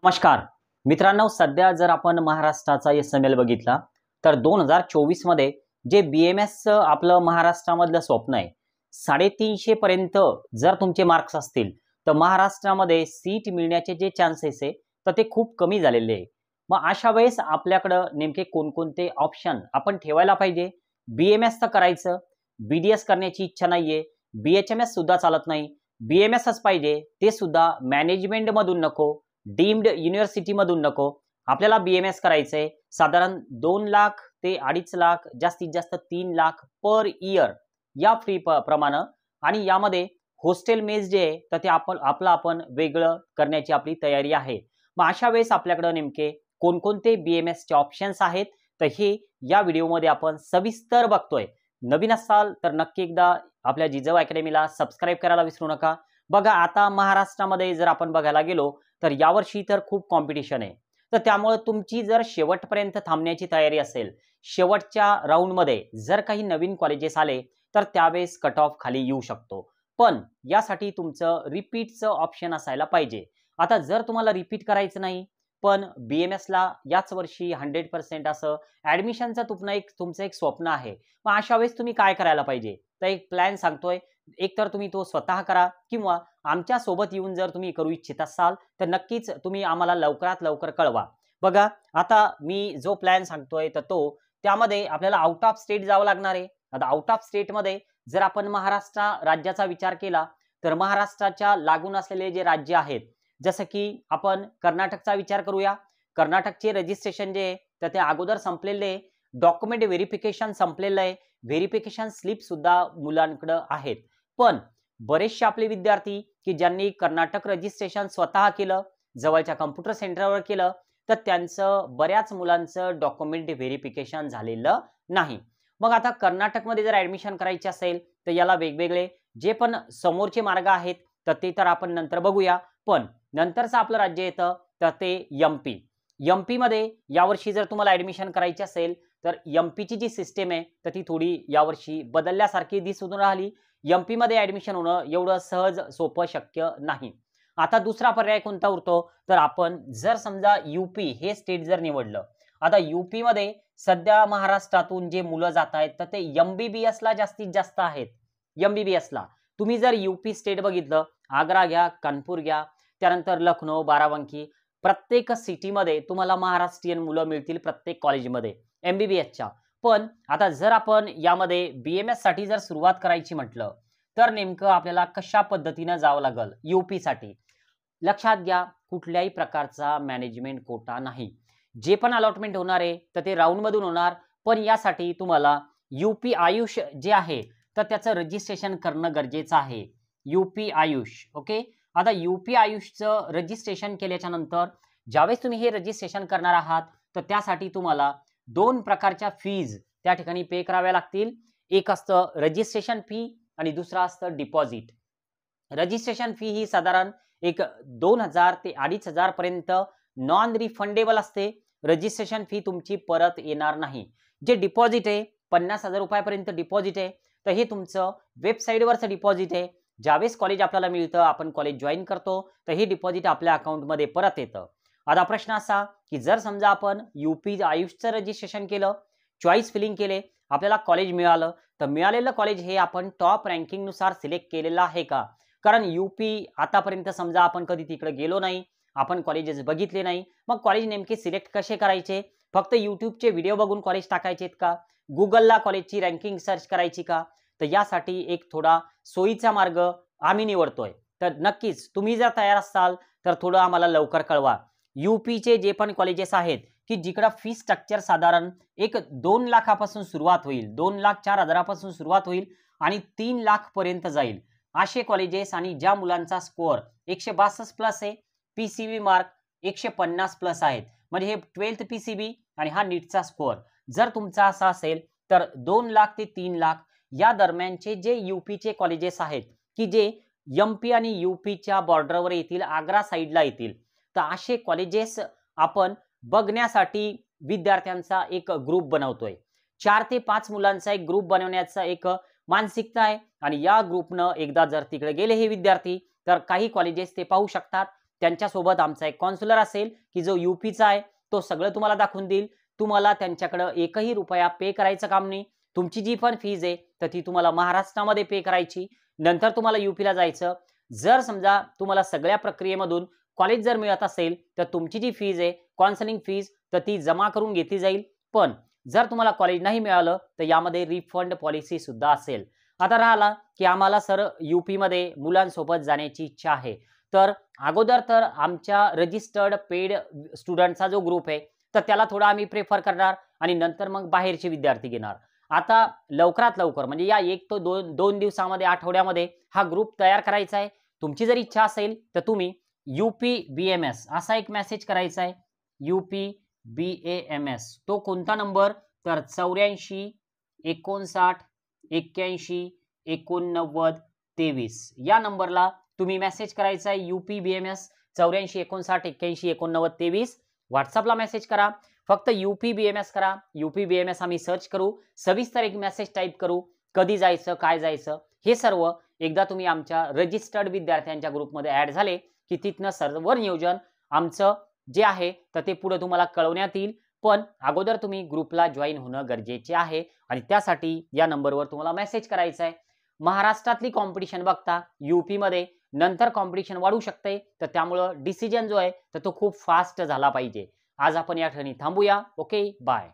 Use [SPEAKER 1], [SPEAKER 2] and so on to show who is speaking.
[SPEAKER 1] नमस्कार मित्रांनो, सध्या जर आपण महाराष्ट्राचा एसएमएल बघितला तर 2024 मध्ये जे बीएमएस आपलं महाराष्ट्रामधलं स्वप्न आहे 350 पर्यंत जर तुमचे मार्क्स असतील तर महाराष्ट्रामध्ये सीट मिळण्याचे जे चान्सेस आहे तर ते खूप कमी झालेले आहे। मग अशा वेळेस आपल्याकडे नेमके कोणकोणते ऑप्शन आपण ठेवायला पाहिजे? बीएमएस तर करायचं, बीडीएस करण्याची इच्छा नाहीये, बीएचएमएस सुद्धा चालत नाही, बीएमएसच पाहिजे, ते सुद्धा मॅनेजमेंट मधून नको, डीम्ड युनिव्हर्सिटी मधून नको, आपल्याला बीएमएस करायचंय। साधारण 2 लाख ते 2.5 लाख जास्तीत जास्त 3 लाख पर इयर या फी प्रमाणे, आणि यामध्ये हॉस्टेल मेस जे आहे तर ते आपण वेगळं करण्याची आपली तयारी आहे। मग अशा वेळेस आपल्याकडे नेमके कोणकोणते बीएमएस चे ऑप्शन्स आहेत तर हे या व्हिडिओमध्ये आपण सविस्तर बघतोय। नवीन असाल तर नक्की एकदा आपल्या जिजाऊ अकॅडमीला सबस्क्राइब करायला विसरू नका। बघा, आता महाराष्ट्रामध्ये जर आपण बघायला गेलो तर यावर्षी तर खूप कॉम्पिटिशन आहे, तर त्यामुळे तुमची जर शेवटपर्यंत थांबण्याची तयारी असेल, शेवटच्या राऊंड मध्ये जर काही नवीन कॉलेजेस आले तर त्यावेळेस कट ऑफ खाली येऊ शकतो, पण यासाठी तुमचं रिपीटचं ऑप्शन असायला पाहिजे। आता जर तुम्हाला रिपीट करायचं नाही पण बीएमएस ला याच वर्षी 100% असं ऍडमिशनचं तुमचं एक स्वप्न आहे, मग अशा वेळेस तुम्ही काय करायला पाहिजे तर एक प्लॅन सांगतोय। एक तर तुम्ही तो स्वतः करा किंवा आमच्या सोबत येऊन जर तुम्ही करू इच्छित असाल तर नक्कीच तुम्ही आम्हाला लवकरात लवकर कळवा। बघा, आता मी जो प्लॅन सांगतोय तर त्यामध्ये आपल्याला आउट ऑफ स्टेट जावं लागणार आहे। आता आउट ऑफ स्टेट मध्ये जर आपण महाराष्ट्र राज्याचा विचार केला तर महाराष्ट्राच्या लागून असलेले जे राज्य आहेत, जसं की आपण कर्नाटकचा विचार करूया। कर्नाटकचे रजिस्ट्रेशन जे आहे तर ते अगोदर संपलेले आहे, डॉक्युमेंट व्हेरिफिकेशन संपलेलं आहे, व्हेरिफिकेशन स्लिप सुद्धा मुलांकडे आहेत, पण बरेचसे आपले विद्यार्थी की ज्यांनी कर्नाटक रजिस्ट्रेशन स्वतः केलं, जवळच्या कॉम्प्युटर सेंटरवर केलं, तर त्यांचं बऱ्याच मुलांचं डॉक्युमेंट व्हेरिफिकेशन झालेलं नाही। मग आता कर्नाटकमध्ये जर ऍडमिशन करायचे असेल तर याला वेगवेगळे जे पण समोरचे मार्ग आहेत तर ते तर आपण नंतर बघूया, पण नंतरचं आपलं राज्य येतं तर ते एमपी। एमपी मध्ये यावर्षी जर तुम्हाला ऍडमिशन करायची असेल तर एमपीची जी सिस्टीम आहे तर ती थोडी यावर्षी बदलल्यासारखी दिसून राहिली। एमपी मध्ये ऍडमिशन होणं एवढं सहज सोपं शक्य नाही। आता दुसरा पर्याय कोणता उरतो तर आपण जर समजा यूपी हे स्टेट जर निवडलं, आता यूपी मध्ये सध्या महाराष्ट्रातून जे मुलं जात आहेत तर ते एमबीबीएस ला जास्तीत जास्त आहेत। एमबीबीएस ला तुम्ही जर यूपी स्टेट बघितलं, आग्रा घ्या, कानपूर घ्या, त्यानंतर लखनौ, बाराबंकी, प्रत्येक सिटीमध्ये तुम्हाला महाराष्ट्रीयन मुलं मिळतील प्रत्येक कॉलेजमध्ये एमबीबीएसच्या। पण आता जर आपण यामध्ये बीएमएस साठी जर सुरुवात करायची म्हटलं तर नेमकं आपल्याला कशा पद्धतीने जावं लागेल यूपी साठी? लक्षात घ्या, कुठल्याही प्रकारचा मॅनेजमेंट कोटा नाही, जे पण अलॉटमेंट होणार आहे तर ते राऊंड मधून होणार, पण यासाठी तुम्हाला यूपी आयुष जे आहे तर त्याचं रजिस्ट्रेशन करणं गरजेचं आहे। UP Ayush, okay. आता यूपी आयुषचं रजिस्ट्रेशन केल्याच्या नंतर ज्यावेळेस तुम्ही हे रजिस्ट्रेशन करणार आहात तर त्यासाठी तुम्हाला 2 प्रकारच्या फीज त्या ठिकाणी पे कराव्या लागतील। एक असतं रजिस्ट्रेशन फी आणि दुसरा असतं डिपॉझिट। रजिस्ट्रेशन फी ही साधारण एक 2000 ते 2500 पर्यंत नॉन रिफंडेबल असते। रजिस्ट्रेशन फी तुमची परत येणार नाही। जे डिपॉझिट आहे 50,000 रुपयापर्यंत डिपॉझिट आहे, तर हे तुमचं वेबसाईटवरचं डिपॉझिट आहे। ज्यावेळेस कॉलेज आपल्याला मिळतं, आपण कॉलेज जॉईन करतो तर हे डिपॉझिट आपल्या अकाउंटमध्ये परत येतं। आता प्रश्न असा की जर समजा आपण यूपी आयुषचं रजिस्ट्रेशन केलं, चॉईस फिलिंग केले, आपल्याला कॉलेज मिळालं, तर मिळालेलं कॉलेज हे आपण टॉप रँकिंग नुसार सिलेक्ट केलेलं आहे का? कारण यूपी आतापर्यंत समजा आपण कधी तिकडे गेलो नाही, आपण कॉलेजेस बघितले नाही, मग कॉलेज नेमके सिलेक्ट कसे करायचे? फक्त यूट्यूबचे व्हिडिओ बघून कॉलेज टाकायचे का? गुगलला कॉलेजची रँकिंग सर्च करायची का? तर यासाठी एक थोडा सोयीचा मार्ग आम्ही निवडतोय। तर नक्कीच तुम्ही जर तयार असाल तर थोडं आम्हाला लवकर कळवा। यूपीचे जे पण कॉलेजेस आहेत की जिकडे फी स्ट्रक्चर साधारण एक 2 लाखापासून सुरुवात होईल, 2,04,000 पासून सुरुवात होईल आणि 3 लाख पर्यंत जाईल, असे कॉलेजेस, आणि ज्या मुलांचा स्कोअर 162 प्लस आहे, पीसीबी मार्क 150 प्लस आहेत, म्हणजे हे 12th पीसीबी आणि हा नीटचा स्कोअर जर तुमचा असा असेल तर 2 लाख ते 3 लाख या दरम्यानचे जे यूपीचे कॉलेजेस आहेत की जे एमपी आणि यूपीच्या बॉर्डरवर येतील, आग्रा साईडला येतील, तर असे कॉलेजेस आपण बघण्यासाठी विद्यार्थ्यांचा एक ग्रुप बनवतोय। 4 ते 5 मुलांचा एक ग्रुप बनवण्याचा एक मानसिकता आहे, आणि या ग्रुपनं एकदा जर तिकडे गेले हे विद्यार्थी तर काही कॉलेजेस ते पाहू शकतात, त्यांच्यासोबत आमचा एक काउन्सिलर असेल की जो यूपीचा आहे, तो सगळं तुम्हाला दाखवून देईल. तुम्हाला त्यांच्याकडे एकही रुपया पे करायचं काम नाही. तुमची जी पण फीज आहे तर ती तुम्हाला महाराष्ट्रामध्ये पे करायची. नंतर तुम्हाला यूपीला जायचं. जर समजा तुम्हाला सगळ्या प्रक्रियेमधून कॉलेज जर मिळत असेल तर तुमची जी फीज आहे काउन्सिलिंग फीज तर ती जमा करून घेतली जाईल. पण जर तुम्हाला कॉलेज नाही मिळालं तर यामध्ये रिफंड पॉलिसी सुद्धा असेल. आता राहिला की आम्हाला सर यूपीमध्ये मुलांसोबत जाण्याची इच्छा आहे. तर अगोदर तर आमच्या रजिस्टर्ड पेड स्टुडंटचा जो ग्रुप आहे तर त्याला थोडा आम्ही प्रेफर करणार आणि नंतर मग बाहेरचे विद्यार्थी घेणार. आता लवकरात लवकर म्हणजे या 1 ते 2 दिवसामध्ये, आठवड्यामध्ये हा ग्रुप तयार करायचा आहे. तुमची जर इच्छा असेल तर तुम्ही UP-BMS असा एक मेसेज करायचा आहे. UP-BAMS तो कोणता नंबर तर 84 59 81 89 23 या नंबरला तुम्ही मेसेज करायचा आहे. UP-BMS 84 59 81 89 23 व्हॉट्सअपला मेसेज करा. फक्त UP-BMS करा. UP-BMS आम्ही सर्च करू. सविस्तर एक मेसेज टाईप करू. कधी जायचं, काय जायचं हे सर्व एकदा तुम्ही आमच्या रजिस्टर्ड विद्यार्थ्यांच्या ग्रुपमध्ये ऍड झाले की तिथनं सर्व नियोजन आमचं जे आहे तर ते पुढे तुम्हाला कळवण्यात येईल. पण अगोदर तुम्ही ग्रुपला जॉईन होणं गरजेचे आहे आणि त्यासाठी या नंबरवर तुम्हाला मेसेज करायचा आहे. महाराष्ट्रातली कॉम्पिटिशन बघता यूपीमध्ये नंतर कॉम्पिटिशन वाढू शकते, तर त्यामुळं डिसिजन जो आहे तर तो खूप फास्ट झाला पाहिजे. आज आपण या ठिकाणी थांबूया. Okay, bye.